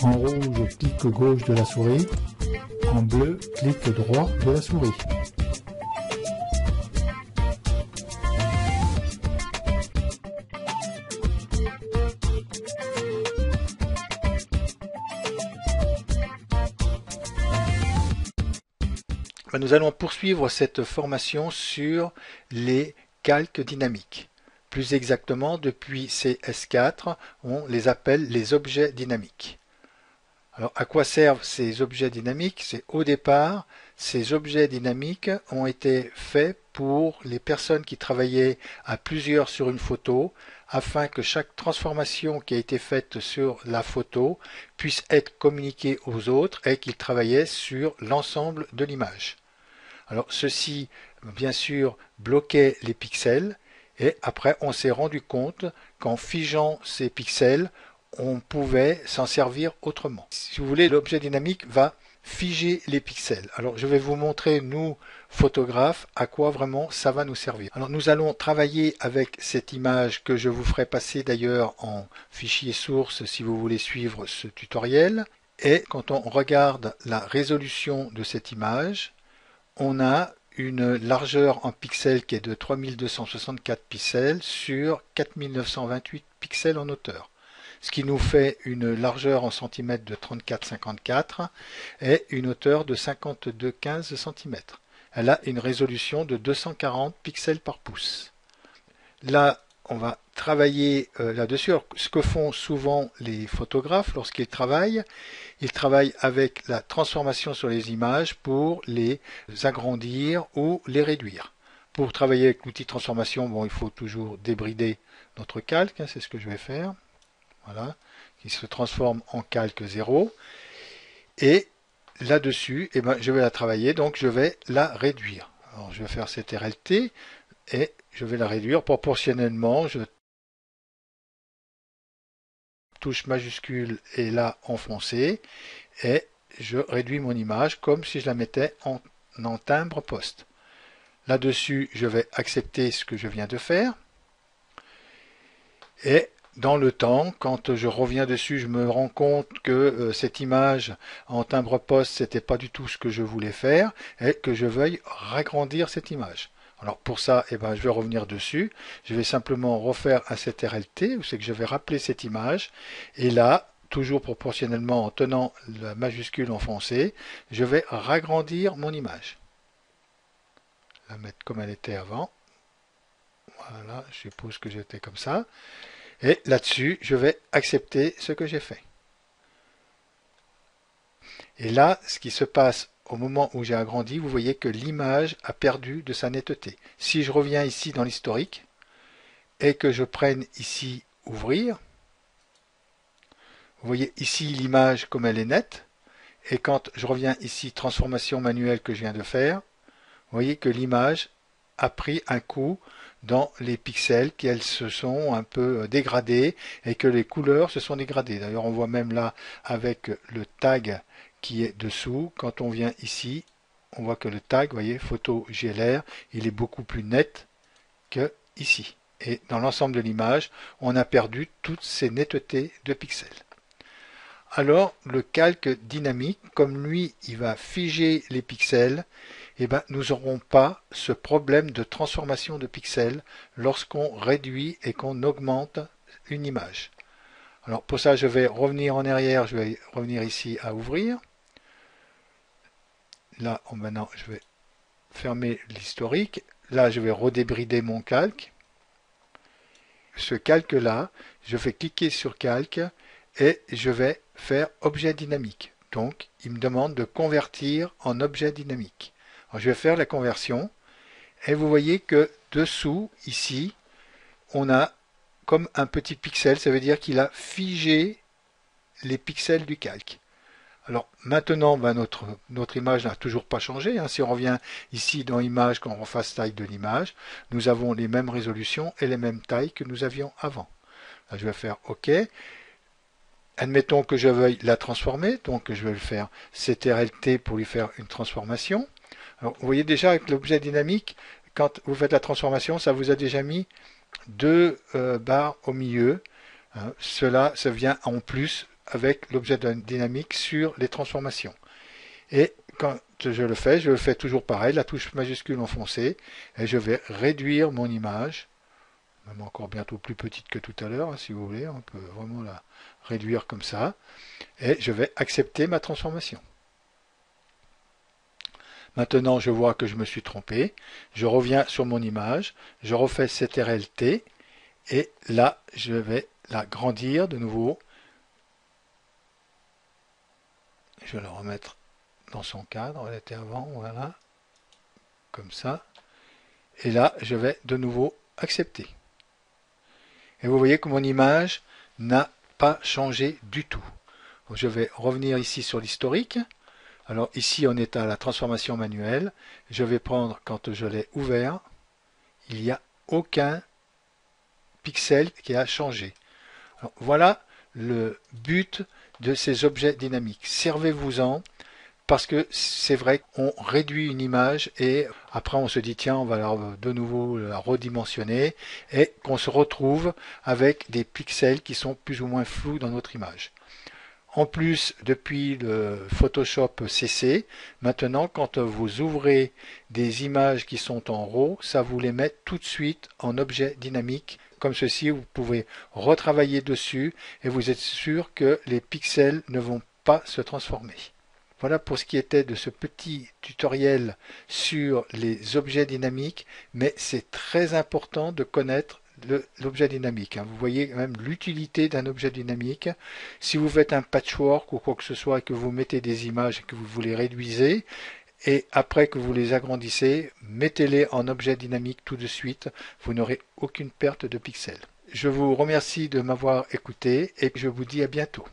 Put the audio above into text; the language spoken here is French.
En rouge, clic gauche de la souris. En bleu, clic droit de la souris. Nous allons poursuivre cette formation sur les calques dynamiques. Plus exactement, depuis CS4, on les appelle les objets dynamiques. Alors, à quoi servent ces objets dynamiques? C'est au départ, ces objets dynamiques ont été faits pour les personnes qui travaillaient à plusieurs sur une photo, afin que chaque transformation qui a été faite sur la photo puisse être communiquée aux autres et qu'ils travaillaient sur l'ensemble de l'image. Alors, ceci, bien sûr, bloquait les pixels et après, on s'est rendu compte qu'en figeant ces pixels, on pouvait s'en servir autrement. Si vous voulez, l'objet dynamique va figer les pixels. Alors, je vais vous montrer, nous, photographes, à quoi vraiment ça va nous servir. Alors, nous allons travailler avec cette image que je vous ferai passer d'ailleurs en fichier source si vous voulez suivre ce tutoriel. Et quand on regarde la résolution de cette image, on a une largeur en pixels qui est de 3264 pixels sur 4928 pixels en hauteur. Ce qui nous fait une largeur en centimètres de 34,54 et une hauteur de 52,15 cm. Elle a une résolution de 240 pixels par pouce. Là, on va travailler là-dessus. Ce que font souvent les photographes lorsqu'ils travaillent, ils travaillent avec la transformation sur les images pour les agrandir ou les réduire. Pour travailler avec l'outil transformation, bon, il faut toujours débrider notre calque, c'est ce que je vais faire. Voilà, qui se transforme en calque 0. Et là-dessus, je vais la travailler, donc je vais la réduire. Alors, je vais faire CTRL-T et je vais la réduire proportionnellement. Je touche majuscule et là enfoncé et je réduis mon image comme si je la mettais en timbre poste. Là-dessus, je vais accepter ce que je viens de faire et dans le temps, quand je reviens dessus, je me rends compte que cette image en timbre poste, c'était pas du tout ce que je voulais faire et que je veuille agrandir cette image. Alors pour ça, je vais revenir dessus. Je vais simplement refaire un CTRL-T, où c'est que je vais rappeler cette image. Et là, toujours proportionnellement en tenant la majuscule enfoncée, je vais agrandir mon image. La mettre comme elle était avant. Voilà, je suppose que j'étais comme ça. Et là-dessus, je vais accepter ce que j'ai fait. Et là, ce qui se passe au moment où j'ai agrandi, vous voyez que l'image a perdu de sa netteté. Si je reviens ici dans l'historique et que je prenne ici ouvrir, vous voyez ici l'image comme elle est nette. Et quand je reviens ici transformation manuelle que je viens de faire, vous voyez que l'image a pris un coup dans les pixels, qu'elles se sont un peu dégradées et que les couleurs se sont dégradées. D'ailleurs, on voit même là avec le tag qui est dessous, quand on vient ici, on voit que le tag, vous voyez, photo GLR, il est beaucoup plus net que ici. Et dans l'ensemble de l'image, on a perdu toutes ces nettetés de pixels. Alors, le calque dynamique, comme lui, il va figer les pixels, nous n'aurons pas ce problème de transformation de pixels lorsqu'on réduit et qu'on augmente une image. Alors pour ça, je vais revenir en arrière, je vais revenir ici à ouvrir. Là, maintenant, je vais fermer l'historique. Là, je vais redébrider mon calque. Ce calque-là, je vais cliquer sur calque et je vais faire objet dynamique. Donc, il me demande de convertir en objet dynamique. Alors, je vais faire la conversion et vous voyez que dessous, ici, on a comme un petit pixel, ça veut dire qu'il a figé les pixels du calque. Alors maintenant, notre image n'a toujours pas changé. Si on revient ici dans Image, quand on refasse taille de l'image, nous avons les mêmes résolutions et les mêmes tailles que nous avions avant. Là, je vais faire OK. Admettons que je veuille la transformer, donc je vais le faire CTRL-T pour lui faire une transformation. Alors, vous voyez déjà avec l'objet dynamique, quand vous faites la transformation, ça vous a déjà mis deux barres au milieu. Cela se vient en plus avec l'objet dynamique sur les transformations. Et quand je le fais toujours pareil, la touche majuscule enfoncée, et je vais réduire mon image, même encore bientôt plus petite que tout à l'heure, si vous voulez, on peut vraiment la réduire comme ça, et je vais accepter ma transformation. Maintenant, je vois que je me suis trompé, je reviens sur mon image, je refais CTRL-T, et là, je vais la grandir de nouveau. Je vais la remettre dans son cadre, elle était avant, voilà, comme ça. Et là, je vais de nouveau accepter. Et vous voyez que mon image n'a pas changé du tout. Donc, je vais revenir ici sur l'historique. Alors ici, on est à la transformation manuelle. Je vais prendre, quand je l'ai ouvert, il n'y a aucun pixel qui a changé. Alors, voilà le but de ces objets dynamiques. Servez-vous-en. Parce que c'est vrai qu'on réduit une image et après on se dit tiens on va de nouveau la redimensionner et qu'on se retrouve avec des pixels qui sont plus ou moins flous dans notre image. En plus, depuis le Photoshop CC, maintenant quand vous ouvrez des images qui sont en RAW, ça vous les met tout de suite en objet dynamique. Comme ceci, vous pouvez retravailler dessus et vous êtes sûr que les pixels ne vont pas se transformer. Voilà pour ce qui était de ce petit tutoriel sur les objets dynamiques, mais c'est très important de connaître l'objet dynamique. Vous voyez même l'utilité d'un objet dynamique. Si vous faites un patchwork ou quoi que ce soit et que vous mettez des images et que vous les réduisez, et après que vous les agrandissez, mettez-les en objet dynamique tout de suite, vous n'aurez aucune perte de pixels. Je vous remercie de m'avoir écouté et je vous dis à bientôt.